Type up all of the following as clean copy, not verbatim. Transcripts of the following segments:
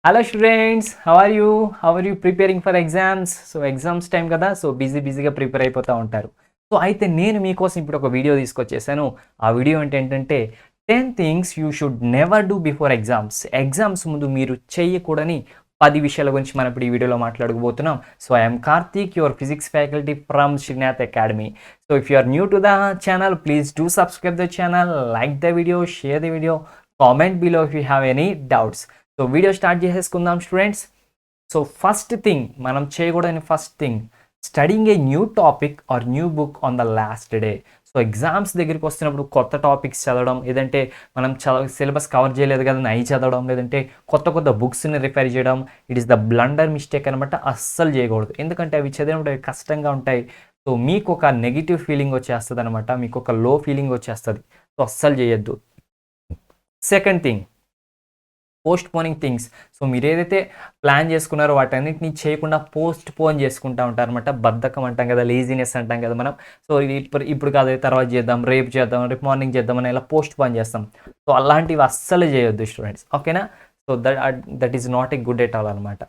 Hello students, how are you preparing for exams? So exams time కదా, so బిజీగా prepare అయిపోతూ ఉంటారు. So అయితే నేను మీకోసం ఇప్పుడు ఒక వీడియో తీసుకొచ్చేసాను. ఆ వీడియో ఏంటంటే 10 things you should never do before exams. Exams ముందు మీరు చేయకూడని 10 విషయాల గురించి మనం ఇప్పుడు ఈ వీడియోలో మాట్లాడుకోబోతున్నాం. So I'm Karthik, your physics faculty from Srinath academy. So if you are new to the channel, please do subscribe the channel, like the video, share the video, comment below if you have any doubts. So video start చేసేసుకుందాం students. So first thing మనం చేయకూడని first thing, studying a new topic or new book on the last day. So exams దగ్గరికి వస్తున్నప్పుడు కొత్త topics చదవడం, లేదంటే మనం syllabus cover చేయలేదు కదా అవి చదవడం, లేదంటే కొత్త బుక్స్ని రిఫర్ చేయడం, it is the blunder mistake అనమాట. అస్సలు చేయకూడదు, ఎందుకంటే అవి చదివినప్పుడు అవి కష్టంగా ఉంటాయి. సో మీకు ఒక నెగిటివ్ ఫీలింగ్ వచ్చేస్తుంది అనమాట, మీకు ఒక లో ఫీలింగ్ వచ్చేస్తుంది. సో అస్సలు చేయొద్దు. Second thing, postponing things. So మీరు ఏదైతే ప్లాన్ చేసుకున్నారో వాటన్నిటిని చేయకుండా పోస్ట్ పోన్ చేసుకుంటూ ఉంటారు అనమాట. బద్ధకం అంటాం కదా, లేజినెస్ అంటాం కదా మనం. సో ఇప్పుడు కాదు, తర్వాత చేద్దాం, రేపు మార్నింగ్ చేద్దాం అని ఇలా పోస్ట్ పోన్ చేస్తాం. సో అలాంటివి అస్సలు చేయొద్దు స్టూడెంట్స్, ఓకేనా? So that is not a good at all అనమాట.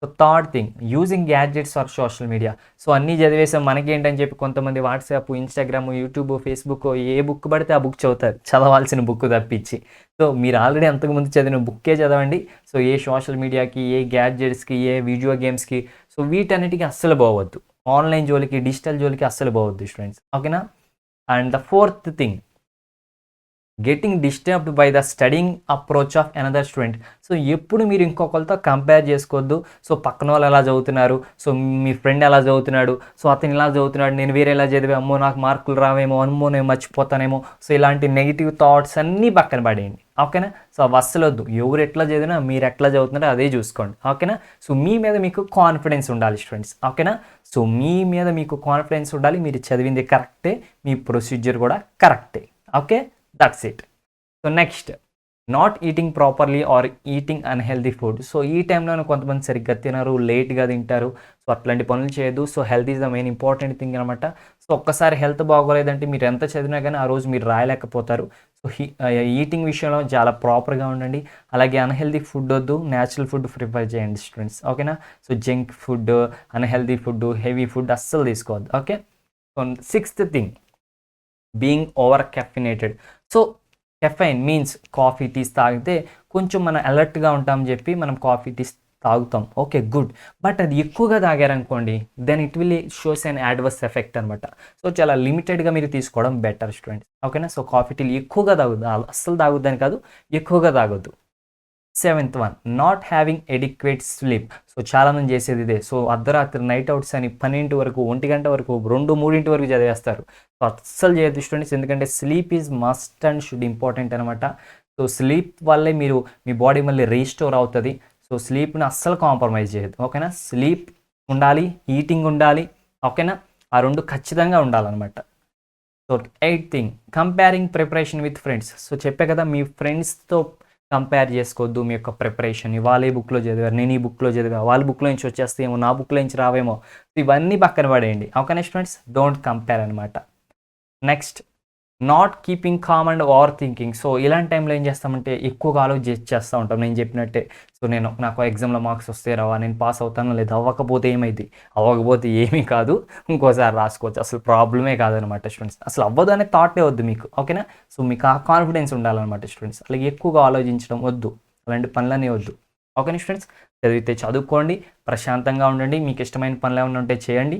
So third thing, using gadgets or social media. So అన్నీ చదివేసాం, మనకేంటని చెప్పి కొంతమంది వాట్సాప్, ఇన్స్టాగ్రామ్, యూట్యూబ్, ఫేస్బుక్, ఏ బుక్ పడితే ఆ బుక్ చదువుతారు, చదవాల్సిన బుక్ తప్పించి. సో మీరు ఆల్రెడీ అంతకుముందు చదివిన బుక్కే చదవండి. సో ఏ సోషల్ మీడియాకి, ఏ గ్యాడ్జెట్స్కి, ఏ వీడియో గేమ్స్కి, సో వీటన్నిటికీ అస్సలు పోవద్దు. ఆన్లైన్ జోలికి, డిజిటల్ జోలికి అస్సలు పోవద్దు స్టూడెంట్స్, ఓకేనా? And the fourth thing, getting disturbed by the studying approach of another student. So ఎప్పుడు మీరు ఇంకొకరితో కంపేర్ చేసుకోవద్దు. సో పక్కన వాళ్ళు ఎలా చదువుతున్నారు, సో మీ ఫ్రెండ్ ఎలా చదువుతున్నాడు, సో అతను ఇలా చదువుతున్నాడు, నేను వేరే ఎలా చదివా, అమ్మో నాకు మార్కులు రావేమో, అమ్మో నేను మర్చిపోతానేమో, సో ఇలాంటి నెగిటివ్ థాట్స్ అన్నీ పక్కన పడేయండి, ఓకేనా? సో అవి అస్సలు వద్దు. ఎవరు ఎట్లా చదివినా మీరు ఎట్లా చదువుతున్నారో అదే చూసుకోండి, ఓకేనా? సో మీ మీద మీకు కాన్ఫిడెన్స్ ఉండాలి స్టూడెంట్స్, ఓకేనా? సో మీ మీద మీకు కాన్ఫిడెన్స్ ఉండాలి, మీరు చదివింది కరెక్టే, మీ ప్రొసీజర్ కూడా కరెక్టే, okay? That's it. So next, not eating properly are eating unhealthy food. So ఈ టైంలో కొంతమంది సరిగ్గా తినరు, లేట్గా తింటారు. సో అట్లాంటి పనులు చేయదు. So health is the main important thing అనమాట. సో ఒక్కసారి హెల్త్ బాగోలేదంటే మీరు ఎంత చదివినా కానీ ఆ రోజు మీరు రాయలేకపోతారు. సో ఈటింగ్ విషయంలో చాలా ప్రాపర్గా ఉండండి. అలాగే అన్హెల్దీ ఫుడ్ వద్దు, న్యాచురల్ ఫుడ్ ప్రిఫర్ చేయండి స్టూడెంట్స్, ఓకేనా? So junk food, unhealthy food, heavy food అస్సలు తీసుకోవద్దు, okay? So sixth thing, being over caffeinated. So caffeine means coffee, teas తాగితే కొంచెం మనం అలర్ట్గా ఉంటామని చెప్పి మనం కాఫీ, టీస్ తాగుతాం, ఓకే గుడ్. బట్ అది ఎక్కువగా తాగారనుకోండి, then it will shows an adverse effect అనమాట. సో చాలా లిమిటెడ్గా మీరు తీసుకోవడం బెటర్ స్టూడెంట్స్, ఓకేనా? సో కాఫీ, టీలు ఎక్కువగా తాగొద్దు, అస్సలు తాగొద్దని కాదు, ఎక్కువగా తాగొద్దు. Seventh one, not having adequate sleep. So చాలామంది చేసేది ఇదే. సో అర్ధరాత్రి నైట్ అవుట్స్ అని 12 వరకు, 1 గంట వరకు, 2-3 వరకు చదివేస్తారు. సో అస్సలు చేయొద్దు స్టూడెంట్స్, ఎందుకంటే sleep is must and should important అనమాట. సో స్లీప్ వల్లే మీ బాడీ మళ్ళీ రీస్టోర్ అవుతుంది. సో స్లీప్ని అస్సలు కాంప్రమైజ్ చేయొద్దు, ఓకేనా? స్లీప్ ఉండాలి, ఈటింగ్ ఉండాలి, ఓకేనా? ఆ రెండు ఖచ్చితంగా ఉండాలన్నమాట. So eighth thing, comparing preparation with friends. So చెప్పే కదా, మీ ఫ్రెండ్స్తో కంపేర్ చేసుకోవద్దు మీ యొక్క ప్రిపరేషన్. వాళ్ళే బుక్లో చదివారు, నేను ఈ బుక్లో చదివా, వాళ్ళ బుక్లో నుంచి వచ్చేస్తేమో నా బుక్లో నుంచి రావేమో, ఇవన్నీ పక్కన పడేయండి, ఓకేనా స్టూడెంట్స్? డోంట్ కంపేర్ అనమాట. Next, not keeping calm and overthinking. So ఇలాంటి టైంలో ఏం చేస్తామంటే ఎక్కువగా ఆలోచిస్తూ ఉంటాం. నేను చెప్పినట్టే, సో నాకు ఎగ్జామ్లో మార్క్స్ వస్తే రావా, నేను పాస్ అవుతాను, లేదా అవ్వకపోతే ఏమైంది, అవ్వకపోతే ఏమీ కాదు, ఇంకోసారి రాసుకోవచ్చు, అసలు ప్రాబ్లమే కాదనమాట స్టూడెంట్స్. అసలు అవ్వదు అనే థాటే వద్దు మీకు, ఓకేనా? సో మీకు ఆ కాన్ఫిడెన్స్ ఉండాలన్నమాట స్టూడెంట్స్. అలాగే ఎక్కువగా ఆలోచించడం వద్దు, అలాంటి పనులనే వద్దు, ఓకేనా స్టూడెంట్స్? చదివితే చదువుకోండి, ప్రశాంతంగా ఉండండి, మీకు ఇష్టమైన పనులు ఏమైనా ఉంటే చేయండి,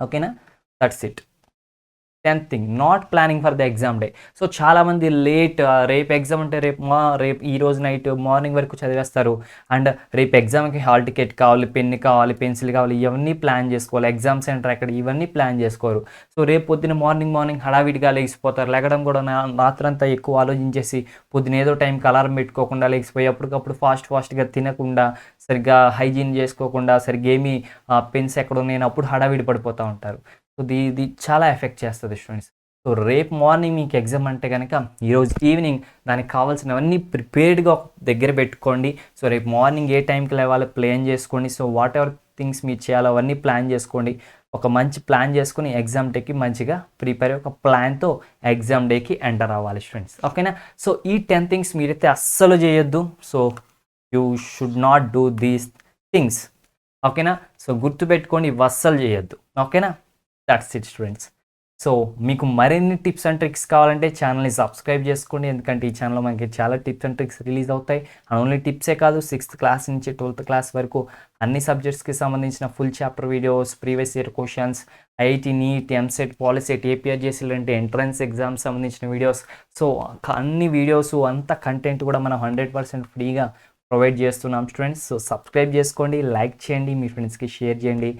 ఓకేనా? That's it. 10th thing, not planning for the exam day. So చాలామంది రేపు ఎగ్జామ్ అంటే రేపు ఈ రోజు నైట్ మార్నింగ్ వరకు చదివేస్తారు. అండ్ రేపు ఎగ్జామ్కి హాల్ టికెట్ కావాలి, పెన్ కావాలి, పెన్సిల్ కావాలి, ఇవన్నీ ప్లాన్ చేసుకోవాలి. ఎగ్జామ్ సెంటర్ ఎక్కడ, ఇవన్నీ ప్లాన్ చేసుకోరు. సో రేపు పొద్దున మార్నింగ్ హడావిడిగా లేచిపోతారు. లెగడం కూడా రాత్రంతా ఎక్కువ ఆలోచించేసి పొద్దున ఏదో టైంకి అలారం పెట్టుకోకుండా లేచిపోయి అప్పటికప్పుడు ఫాస్ట్గా తినకుండా, సరిగ్గా హైజీన్ చేసుకోకుండా, సరిగ్గా ఏమీ పెన్స్ ఎక్కడ ఉన్నాయని అప్పుడు హడావిడి పడిపోతూ ఉంటారు. సో ఇది చాలా ఎఫెక్ట్ చేస్తుంది స్టూడెంట్స్. సో రేపు మార్నింగ్ మీకు ఎగ్జామ్ అంటే కనుక ఈరోజు ఈవినింగ్ దానికి కావాల్సినవన్నీ ప్రిపేర్డ్గా దగ్గర పెట్టుకోండి. సో రేపు మార్నింగ్ ఏ టైంకి లేవాలో ప్లాన్ చేసుకోండి. సో వాట్ ఎవర్ థింగ్స్ మీరు చేయాలో అవన్నీ ప్లాన్ చేసుకోండి. ఒక మంచి ప్లాన్ చేసుకుని ఎగ్జామ్ డేకి మంచిగా ప్రిపేర్ ఒక ప్లాన్తో ఎగ్జామ్ డేకి ఎంటర్ అవ్వాలి స్టూడెంట్స్, ఓకేనా? సో ఈ 10 థింగ్స్ మీరైతే అస్సలు చేయొద్దు. So you should not do these things. ఓకేనా? సో గుర్తుపెట్టుకోండి, ఇవి అస్సలు చేయొద్దు. ఓకేనా? That's it students. సో మీకు మరిన్ని టిప్స్ అండ్ ట్రిక్స్ కావాలంటే ఛానల్ని సబ్స్క్రైబ్ చేసుకోండి, ఎందుకంటే ఈ ఛానల్లో మనకి చాలా టిప్స్ అండ్ ట్రిక్స్ రిలీజ్ అవుతాయి. అండ్ ఓన్లీ టిప్సే కాదు, 6th క్లాస్ నుంచి 12th క్లాస్ వరకు అన్ని సబ్జెక్ట్స్కి సంబంధించిన full chapter videos, previous year questions, IIT, NEET, EAMCET, POLYCET, APRJC లాంటి ఎంట్రన్స్ ఎగ్జామ్స్ సంబంధించిన వీడియోస్. సో అన్ని వీడియోస్ అంత కంటెంట్ కూడా మనం 100% ఫ్రీగా ప్రొవైడ్ చేస్తున్నాం స్టూడెంట్స్. సో సబ్స్క్రైబ్ చేసుకోండి, లైక్ చేయండి, మీ ఫ్రెండ్స్కి షేర్ చేయండి,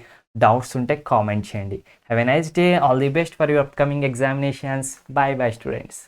డౌట్స్ ఉంటే కామెంట్ చేయండి. Have a nice day, all the best for your upcoming examinations. Bye bye students.